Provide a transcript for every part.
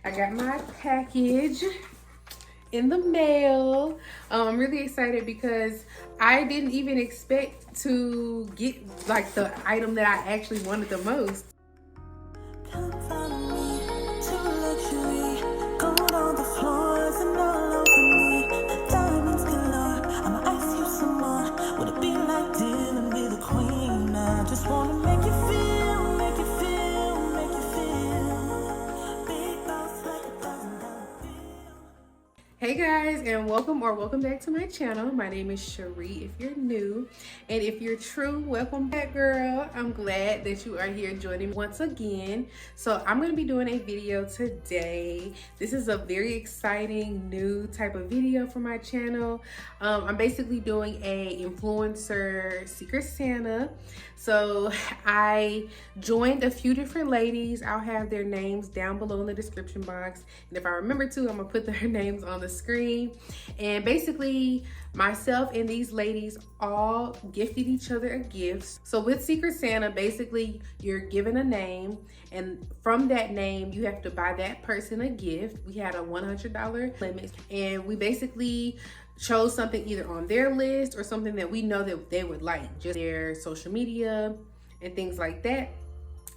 I got my package in the mail. I'm really excited because I didn't even expect to get like the item that I actually wanted the most. Come follow me to luxury. Gold on the floors and all over me. Diamonds galore. I'ma ask you some more. Would it be like dealing with a queen? I just wanna make you feel, make you feel, make you feel. Big boss like $1,000 bill. Hey guys, and welcome back to my channel. My name is Cherie if you're new, and if you're true, welcome back, girl. I'm glad that you are here joining me once again. So I'm going to be doing a video today. This is a very exciting new type of video for my channel. I'm basically doing a influencer Secret Santa. So I joined a few different ladies. I'll have their names down below in the description box, and if I remember to, I'm gonna put their names on the screen. And basically myself and these ladies all gifted each other a gift. So with Secret Santa, basically you're given a name, and from that name you have to buy that person a gift. We had a $100 limit, and we basically chose something either on their list or something that we know that they would like, just their social media and things like that.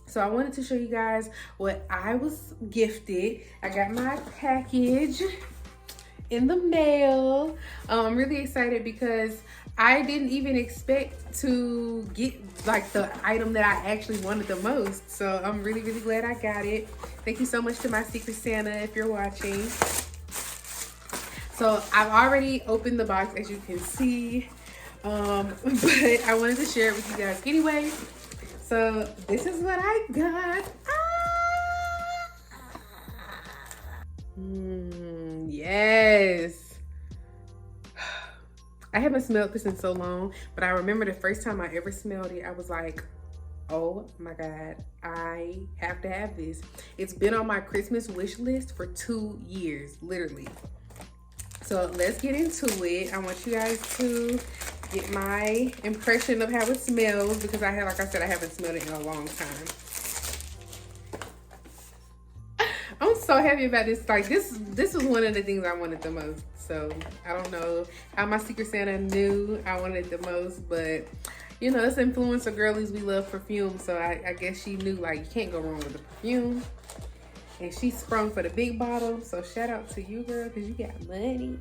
So I wanted to show you guys what I was gifted. I got my package in the mail. I'm really excited because I didn't even expect to get like the item that I actually wanted the most. So I'm really glad I got it. Thank you so much to my Secret Santa if you're watching. So I've already opened the box, as you can see, but I wanted to share it with you guys anyway. So this is what I got. Yes. I haven't smelled this in so long, but I remember the first time I ever smelled it, I was like, oh my God, I have to have this. It's been on my Christmas wish list for 2 years, literally. So let's get into it. I want you guys to get my impression of how it smells, because like I said, I haven't smelled it in a long time. I'm so happy about this. Like this was one of the things I wanted the most. So I don't know how my Secret Santa knew I wanted the most, but you know, it's influencer girlies, we love perfume. So I guess she knew, like, you can't go wrong with the perfume. And she sprung for the big bottle. So shout out to you, girl, because you got money.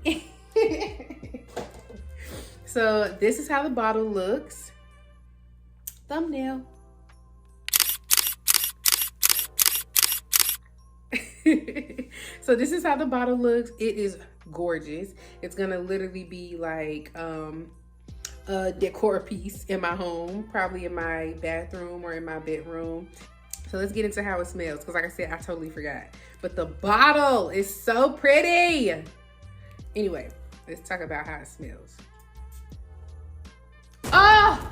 So this is how the bottle looks. Thumbnail. So this is how the bottle looks. It is gorgeous. It's gonna literally be like a decor piece in my home, probably in my bathroom or in my bedroom. So let's get into how it smells, because like I said, I totally forgot. But the bottle is so pretty. Anyway, let's talk about how it smells. Oh,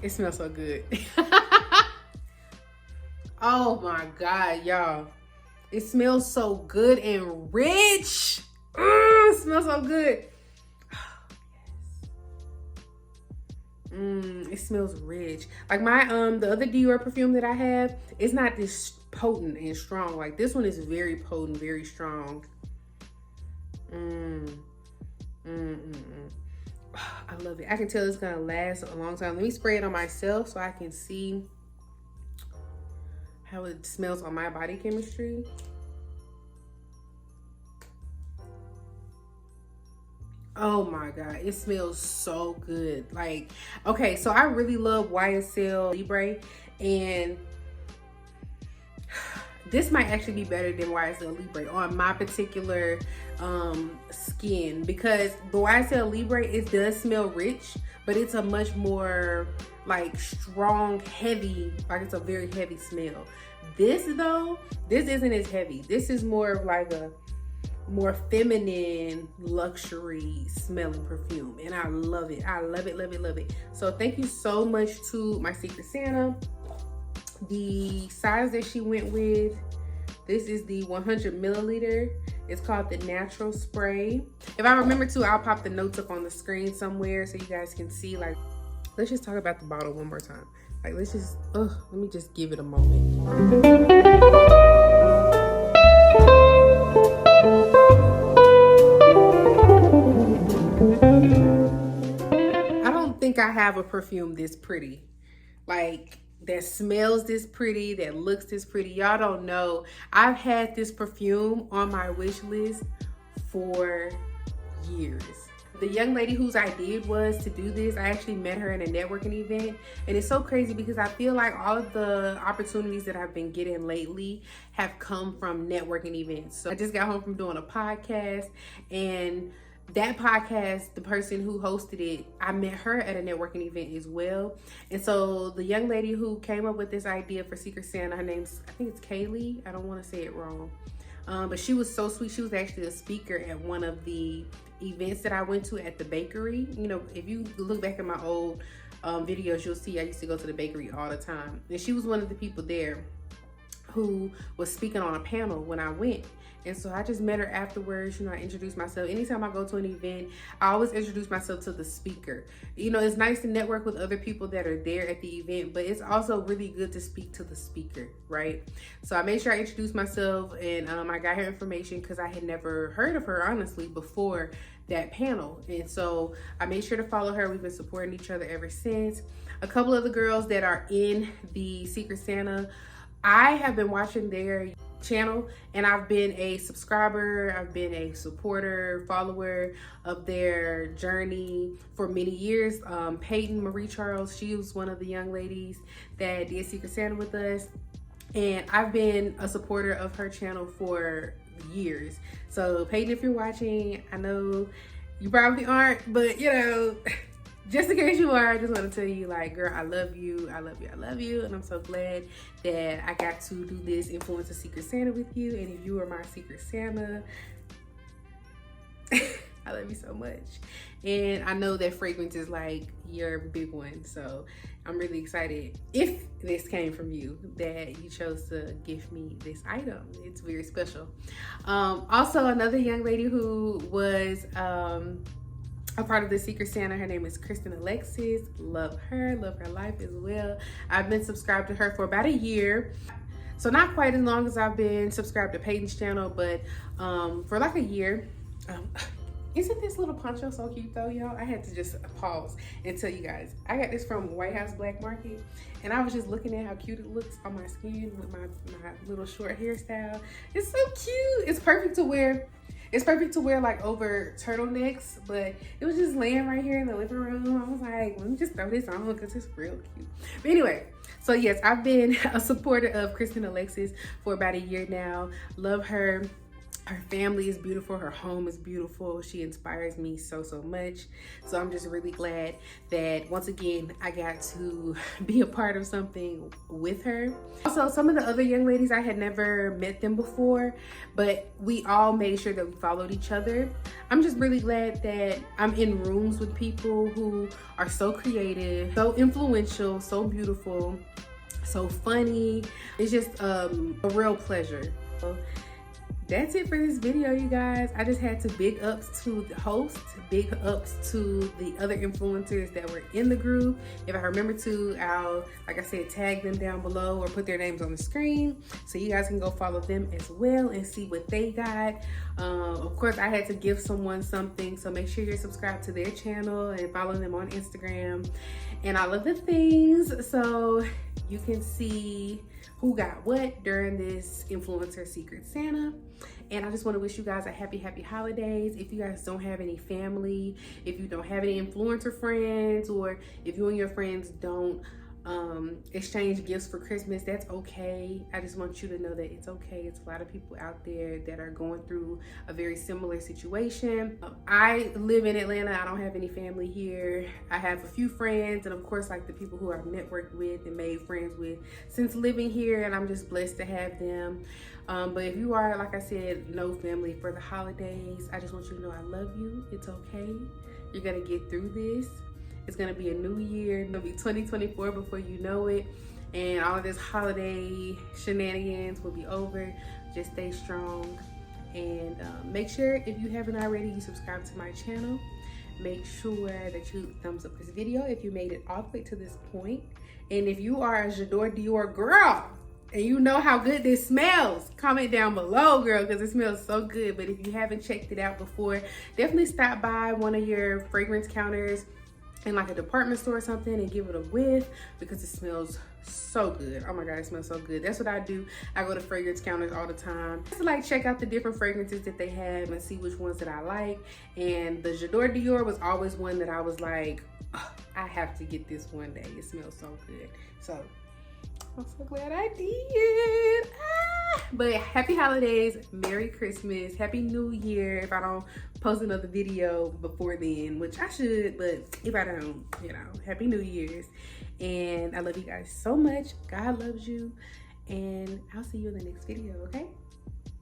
it smells so good. Oh my God, y'all. It smells so good and rich. It smells so good. It smells rich. Like my the other Dior perfume that I have, it's not this potent and strong. Like this one is very potent, very strong. I love it. I can tell it's gonna last a long time. Let me spray it on myself so I can see how it smells on my body chemistry. Oh my God, it smells so good. Like, okay, so I really love YSL Libre, and this might actually be better than YSL Libre on my particular skin, because the YSL Libre, it does smell rich, but it's a much more like strong, heavy, like it's a very heavy smell. This though, this isn't as heavy. This is more of like a more feminine, luxury smelling perfume, and I love it. I love it, love it, love it. So thank you so much to my Secret Santa. The size that she went with, this is the 100 milliliter. It's called the Natural Spray. If I remember to, I'll pop the notes up on the screen somewhere so you guys can see. Like, let's just talk about the bottle one more time. Like, let's just, let me just give it a moment. I have a perfume this pretty. Like, that smells this pretty, that looks this pretty. Y'all don't know. I've had this perfume on my wish list for years. The young lady whose idea was to do this, I actually met her in a networking event. And it's so crazy because I feel like all of the opportunities that I've been getting lately have come from networking events. So I just got home from doing a podcast, and that podcast, the person who hosted it, I met her at a networking event as well. And so the young lady who came up with this idea for Secret Santa, her name's, I think it's Kaylee. I don't want to say it wrong. But she was so sweet. She was actually a speaker at one of the events that I went to at the bakery. You know, if you look back at my old videos, you'll see I used to go to the bakery all the time. And she was one of the people there who was speaking on a panel when I went. And so I just met her afterwards. You know, I introduced myself. Anytime I go to an event, I always introduce myself to the speaker. You know, it's nice to network with other people that are there at the event, but it's also really good to speak to the speaker, right? So I made sure I introduced myself, and I got her information because I had never heard of her, honestly, before that panel. And so I made sure to follow her. We've been supporting each other ever since. A couple of the girls that are in the Secret Santa, I have been watching their channel, and I've been a subscriber, I've been a supporter, follower of their journey for many years. Peyton Marie Charles, she was one of the young ladies that did Secret Santa with us, and I've been a supporter of her channel for years. So Peyton, if you're watching, I know you probably aren't, but you know, just in case you are, I just want to tell you, like, girl, I love you, I love you, I love you. And I'm so glad that I got to do this Influencer Secret Santa with you. And if you are my Secret Santa, I love you so much. And I know that fragrance is like your big one. So I'm really excited, if this came from you, that you chose to give me this item. It's very special. Also, another young lady who was a part of the Secret Santa, her name is Kristen Alexis. Love her life as well. I've been subscribed to her for about a year. So not quite as long as I've been subscribed to Peyton's channel, but for like a year. Isn't this little poncho so cute though, y'all? I had to just pause and tell you guys. I got this from White House Black Market, and I was just looking at how cute it looks on my skin with my little short hairstyle. It's so cute. It's perfect to wear. It's perfect to wear like over turtlenecks, but it was just laying right here in the living room. I was like, let me just throw this on because it's real cute. But anyway, so yes, I've been a supporter of Kristen Alexis for about a year now. Love her. Her family is beautiful. Her home is beautiful. She inspires me so much. So I'm just really glad that once again, I got to be a part of something with her. Also, some of the other young ladies, I had never met them before, but we all made sure that we followed each other. I'm just really glad that I'm in rooms with people who are so creative, so influential, so beautiful, so funny. It's just a real pleasure. So, that's it for this video, you guys. I just had to big ups to the host, big ups to the other influencers that were in the group. If I remember to, I'll, like I said, tag them down below or put their names on the screen so you guys can go follow them as well and see what they got. Of course, I had to give someone something, so make sure you're subscribed to their channel and follow them on Instagram and all of the things so you can see who got what during this Influencer Secret Santa. And I just want to wish you guys a happy holidays. If you guys don't have any family, if you don't have any influencer friends, or if you and your friends don't exchange gifts for Christmas, that's okay. I just want you to know that it's okay. It's a lot of people out there that are going through a very similar situation. I live in Atlanta. I don't have any family here. I have a few friends, and of course, like the people who I've networked with and made friends with since living here, and I'm just blessed to have them. But if you are, like I said, no family for the holidays, I just want you to know I love you. It's okay. You're gonna get through this. It's gonna be a new year. It'll be 2024 before you know it. And all of this holiday shenanigans will be over. Just stay strong. And make sure, if you haven't already, you subscribe to my channel. Make sure that you thumbs up this video if you made it all the way to this point. And if you are a Dior girl, and you know how good this smells, comment down below, girl, because it smells so good. But if you haven't checked it out before, definitely stop by one of your fragrance counters in like a department store or something and give it a whiff because it smells so good. Oh my God, it smells so good. That's what I do. I go to fragrance counters all the time just to like check out the different fragrances that they have and see which ones that I like. And the J'adore Dior was always one that I was like, oh, I have to get this one day. It smells so good. So I'm so glad I did. But happy holidays, Merry Christmas, Happy New Year if I don't post another video before then, which I should, but if I don't, you know, Happy New Year's. And I love you guys so much. God loves you. And I'll see you in the next video, okay?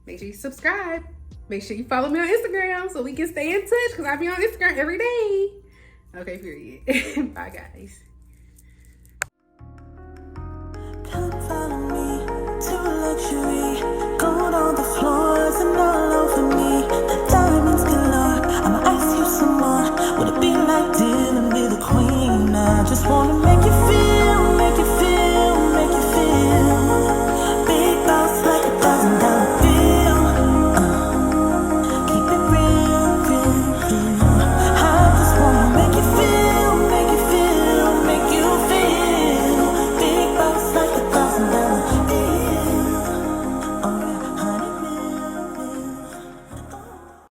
Make sure you subscribe. Make sure you follow me on Instagram so we can stay in touch because I be on Instagram every day. Okay, period. Bye, guys. Come follow me to luxury. Gold on the floors and all over me. Diamonds galore. I'ma ask you some more. Would it be like dealing with a queen? I just wanna